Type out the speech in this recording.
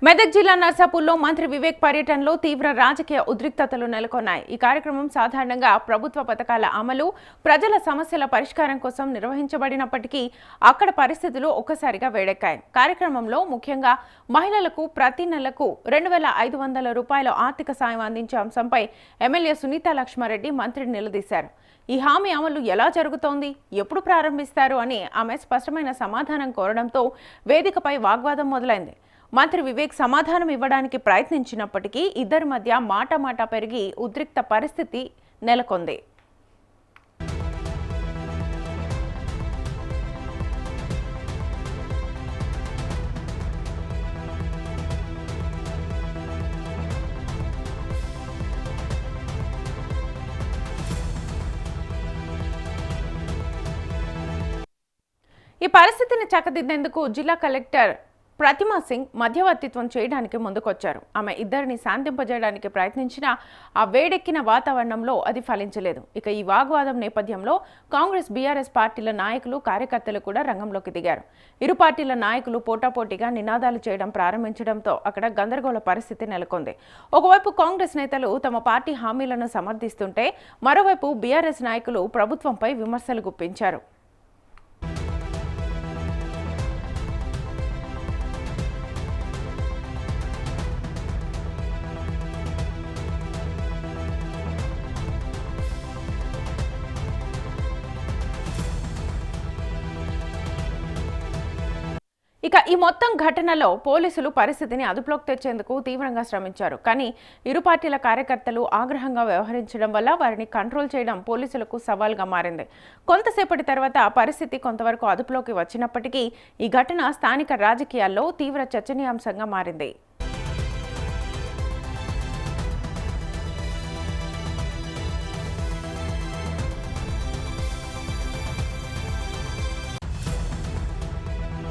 మెదక్ జిల్లా నర్సాపూర్లో మంత్రి వివేక్ పర్యటనలో తీవ్ర రాజకీయ ఉద్రిక్తతలు నెలకొన్నాయి. ఈ కార్యక్రమం సాధారణంగా ప్రభుత్వ పథకాల అమలు, ప్రజల సమస్యల పరిష్కారం కోసం నిర్వహించబడినప్పటికీ అక్కడ పరిస్థితులు ఒక్కసారిగా వేడెక్కాయి. కార్యక్రమంలో ముఖ్యంగా మహిళలకు ప్రతి నెలకు 2,500 రూపాయల ఆర్థిక సాయం అందించే అంశంపై ఎమ్మెల్యే సునీతా లక్ష్మారెడ్డి మంత్రిని నిలదీశారు. ఈ హామీ అమలు ఎలా జరుగుతోంది, ఎప్పుడు ప్రారంభిస్తారు అని ఆమె స్పష్టమైన సమాధానం కోరడంతో వేదికపై వాగ్వాదం మొదలైంది. మంత్రి వివేక్ సమాధానం ఇవ్వడానికి ప్రయత్నించినప్పటికీ ఇద్దరి మధ్య మాట పెరిగి ఉద్రిక్త పరిస్థితి నెలకొంది. ఈ పరిస్థితిని చక్కదిద్దేందుకు జిల్లా కలెక్టర్ ప్రతిమా సింగ్ మధ్యవర్తిత్వం చేయడానికి ముందుకొచ్చారు. ఆమె ఇద్దరిని శాంతింపజేయడానికి ప్రయత్నించినా ఆ వేడెక్కిన వాతావరణంలో అది ఫలించలేదు. ఇక ఈ వాగ్వాదం నేపథ్యంలో కాంగ్రెస్, బీఆర్ఎస్ పార్టీల నాయకులు, కార్యకర్తలు కూడా రంగంలోకి దిగారు. ఇరు పార్టీల నాయకులు పోటాపోటీగా నినాదాలు చేయడం ప్రారంభించడంతో అక్కడ గందరగోళ పరిస్థితి నెలకొంది. ఒకవైపు కాంగ్రెస్ నేతలు తమ పార్టీ హామీలను సమర్థిస్తుంటే, మరోవైపు బీఆర్ఎస్ నాయకులు ప్రభుత్వంపై విమర్శలు గుప్పించారు. ఇక ఈ మొత్తం ఘటనలో పోలీసులు పరిస్థితిని అదుపులోకి తెచ్చేందుకు తీవ్రంగా శ్రమించారు. కానీ ఇరు పార్టీల కార్యకర్తలు ఆగ్రహంగా వ్యవహరించడం వల్ల వారిని కంట్రోల్ చేయడం పోలీసులకు సవాల్గా మారింది. కొంతసేపటి తర్వాత పరిస్థితి కొంతవరకు అదుపులోకి వచ్చినప్పటికీ ఈ ఘటన స్థానిక రాజకీయాల్లో తీవ్ర చర్చనీయాంశంగా మారింది.